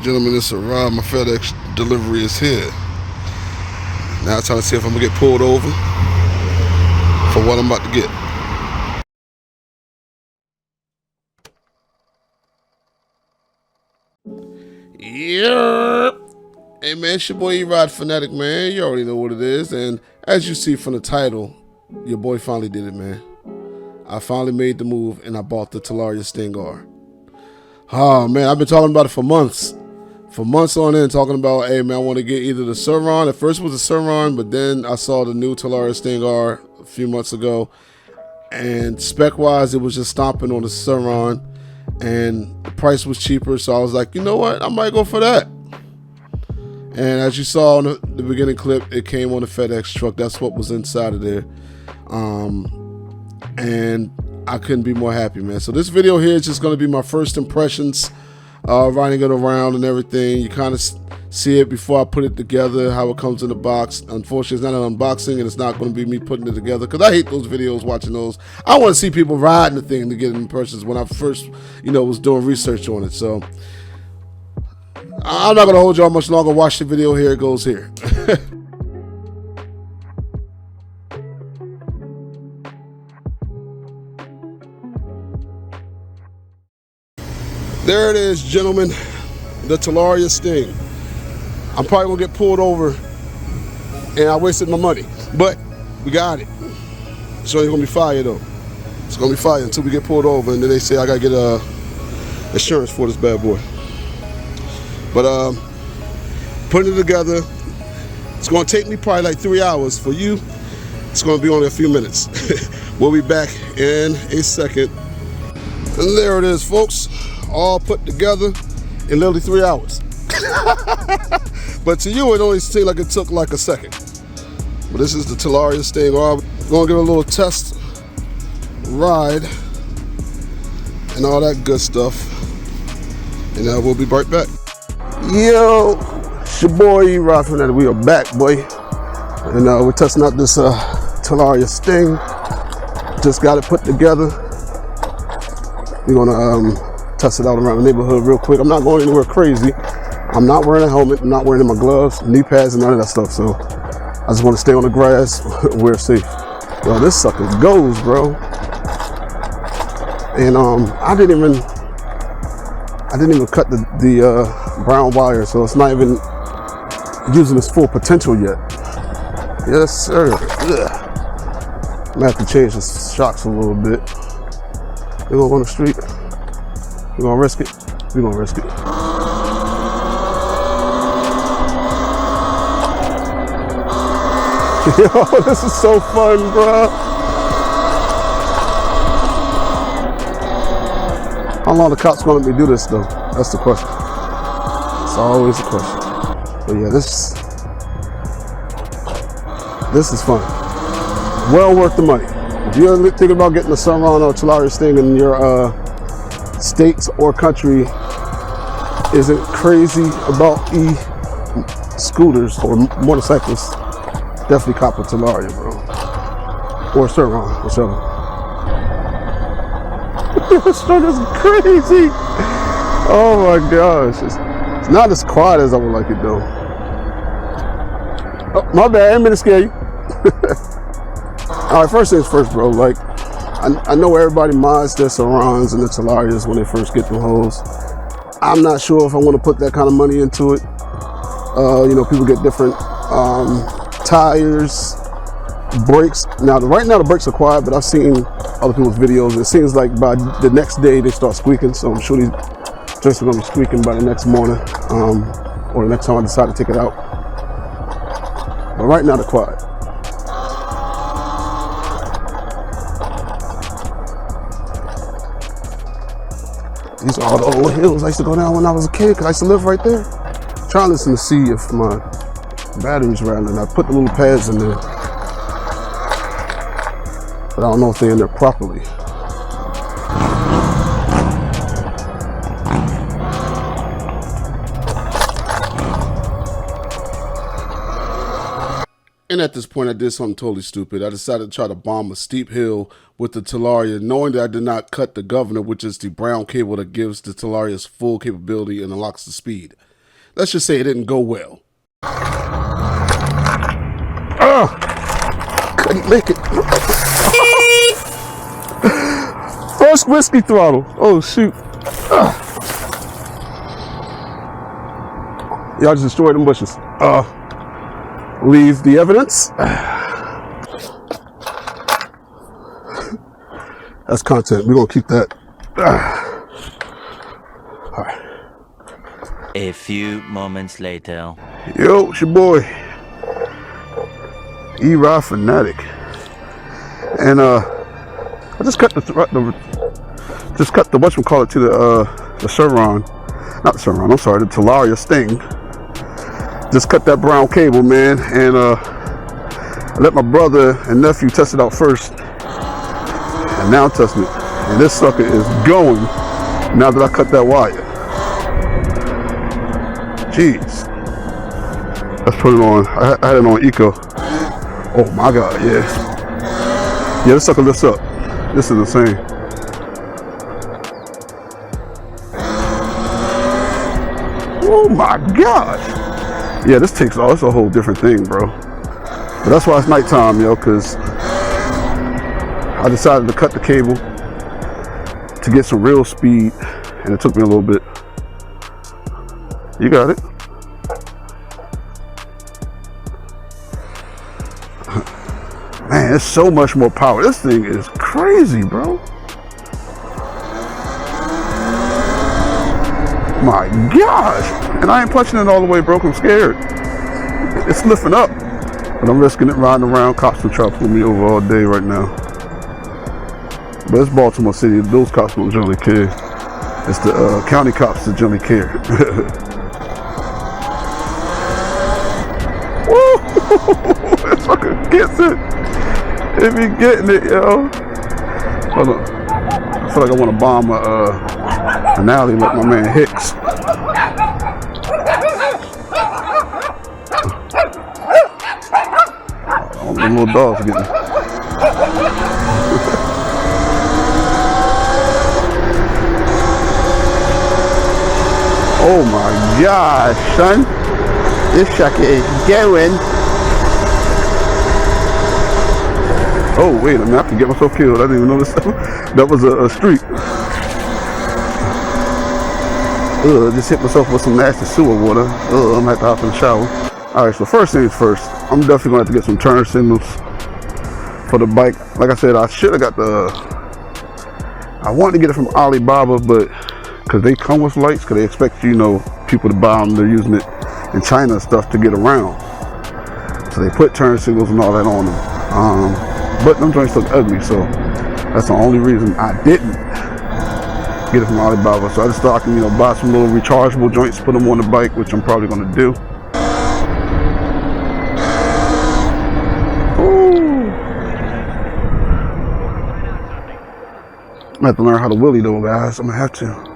Gentlemen, it's arrived. My FedEx delivery is here. Now I'm trying to see if I'm gonna get pulled over for what I'm about to get. Yeah. Hey man, it's your boy E-Ride Fanatic, man. You already know what it is. And as you see from the title, your boy finally did it, man. I finally made the move and I bought the Talaria Sting R. Oh man, I've been talking about it for months. For months on end, talking about, hey man, I want to get either the Surron. At first it was the Surron, but then I saw the new Talaria Sting R a few months ago. And spec-wise, it was just stomping on the Surron. And the price was cheaper, so I was like, you know what? I might go for that. And as you saw in the beginning clip, it came on the FedEx truck. That's what was inside of there. And I couldn't be more happy, man. So this video here is just going to be my first impressions, riding it around and everything. You kind of see it before I put it together, how it comes in the box. Unfortunately, it's not an unboxing, and it's not going to be me putting it together, because I hate those videos, watching those. I want to see people riding the thing to get impressions when I first, was doing research on it. So I'm not going to hold y'all much longer. Watch the video. Here it goes here. There it is, gentlemen, the Talaria Sting. I'm probably gonna get pulled over and I wasted my money, but we got it. It's only gonna be fire though. It's gonna be fire until we get pulled over, and then they say I gotta get insurance for this bad boy. But putting it together, it's gonna take me probably like 3 hours. For you, it's gonna be only a few minutes. We'll be back in a second. And there it is, folks. All put together in literally 3 hours. But to you, it only seemed like it took like a second. But this is the Talaria Sting R. We're gonna give it a little test ride and all that good stuff. And we'll be right back. Yo, it's your boy E-Ride Fanatic. We are back, boy. And we're testing out this Talaria Sting. Just got it put together. We're gonna test it out around the neighborhood real quick. I'm not going anywhere crazy. I'm not wearing a helmet. I'm not wearing my gloves, knee pads, and none of that stuff. So I just want to stay on the grass where it's safe. Yo, this sucker goes, bro. And I didn't even cut the brown wire, so it's not even using its full potential yet. Yes, sir. Ugh. I'm gonna have to change the shocks a little bit. We're gonna go on the street. We're gonna risk it. We're gonna risk it. Yo, this is so fun, bro. How long the cops gonna let me do this though? That's the question. It's always the question. But yeah, this is fun. Well worth the money. If you're thinking about getting a Surron or Talaria Sting in your states or country isn't crazy about e-scooters or motorcycles, definitely cop a Talaria, bro. Or Surron, whichever. This truck is crazy. Oh my gosh. It's not as quiet as I would like it though. Oh, my bad, I didn't mean to scare you. Alright, first things first, bro. Like, I know everybody mods their Surrons and the Talarias when they first get them hoes. I'm not sure if I want to put that kind of money into it. People get different tires, brakes. Now, right now the brakes are quiet, but I've seen other people's videos. It seems like by the next day they start squeaking, so I'm sure these joints are going to be squeaking by the next morning, or the next time I decide to take it out. But right now they're quiet. These are all the old hills I used to go down when I was a kid, because I used to live right there. I'm trying to listen to see if my battery's rattling. I put the little pads in there, but I don't know if they're in there properly. And at this point, I did something totally stupid. I decided to try to bomb a steep hill with the Talaria, knowing that I did not cut the governor, which is the brown cable that gives the Talaria's full capability and unlocks the speed. let's just say it didn't go well. Couldn't make it. First whiskey throttle. Oh shoot. Y'all just destroyed them bushes. Leave the evidence. That's content. We're gonna keep that. All right. A few moments later. Yo, it's your boy, E-Ride Fanatic, and I just cut the whatchamacallit to the Surron, not the Surron. I'm sorry, the Talaria Sting. Just cut that brown cable, man, and I let my brother and nephew test it out first, and now I'm testing it, and this sucker is going now that I cut that wire. Jeez. Let's put it on. I had it on Eco. Oh my God, yeah. Yeah, this sucker lifts up. This is insane. Oh my gosh. Yeah, this takes off. It's a whole different thing, bro. But that's why it's nighttime, yo, because I decided to cut the cable to get some real speed, and it took me a little bit. You got it. Man, there's so much more power. This thing is crazy, bro. My gosh. And I ain't punching it all the way, bro. I'm scared. It's lifting up. But I'm risking it riding around. Cops will try to pull me over all day right now. But it's Baltimore City. Those cops don't generally care. It's the county cops that generally care. Woo! That fucker gets it. If he getting it, yo. Hold on. I feel like I want to bomb an alley like my man Hicks. All the little dogs are getting. Oh my gosh, son. This sucker is going. Oh, wait a minute, I can get myself killed. I didn't even notice that was a street. Just hit myself with some nasty sewer water. I'm gonna have to hop in the shower. All right, so first things first, I'm definitely gonna have to get some turn signals for the bike. Like I said, I should have got I wanted to get it from Alibaba, but because they come with lights, because they expect, you know, people to buy them. They're using it in China and stuff to get around. So they put turn signals and all that on them. But them joints look ugly, so that's the only reason I didn't get it from Alibaba. So I just thought I can, you know, buy some little rechargeable joints, put them on the bike, which I'm probably gonna do. Ooh. I'm gonna have to learn how to wheelie though, guys. I'm gonna have to.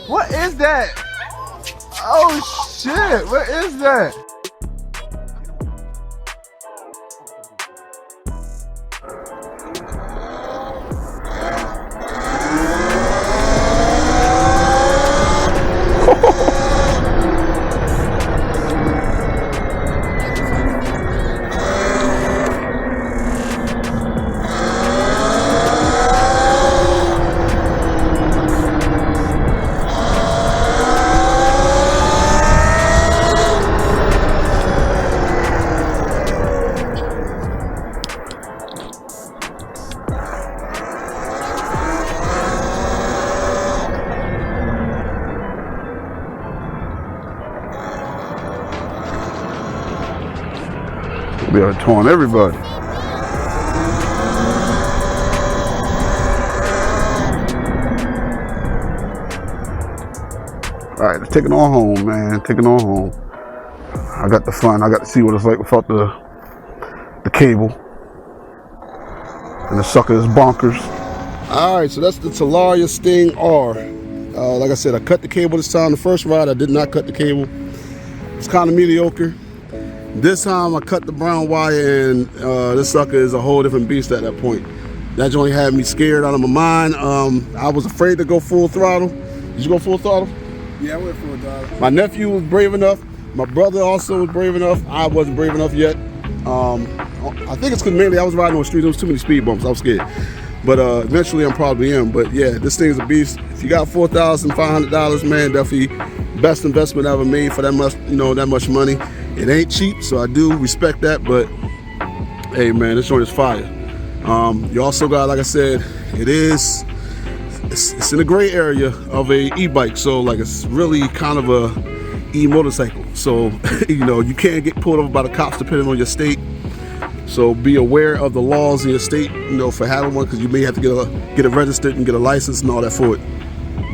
What is that? Oh shit, what is that? We are torn everybody. All right, let's take it on home, man. Take it on home. I got the fun. I got to see what it's like without the cable. And the sucker is bonkers. All right, so that's the Talaria Sting R. Like I said, I cut the cable this time. The first ride, I did not cut the cable. It's kind of mediocre. This time I cut the brown wire, and this sucker is a whole different beast at that point. That joint had me scared out of my mind. I was afraid to go full throttle. Did you go full throttle? Yeah, I went full throttle. My nephew was brave enough. My brother also was brave enough. I wasn't brave enough yet. I think it's because mainly I was riding on the street. There was too many speed bumps. I was scared. But eventually I'm probably in. But yeah, this thing's a beast. If you got $4,500, man, definitely best investment I ever made for that much, that much money. It ain't cheap, so I do respect that. But hey, man, this joint is fire. You also got, like I said, it's in a gray area of a e-bike, so like it's really kind of a e-motorcycle. So you can't get pulled over by the cops depending on your state. So be aware of the laws in your state, for having one, because you may have to get it registered and get a license and all that for it.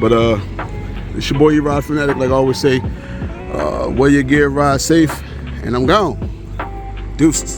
But it's your boy E-Ride Fanatic, like I always say. Wear your gear, ride safe, and I'm gone. Deuces.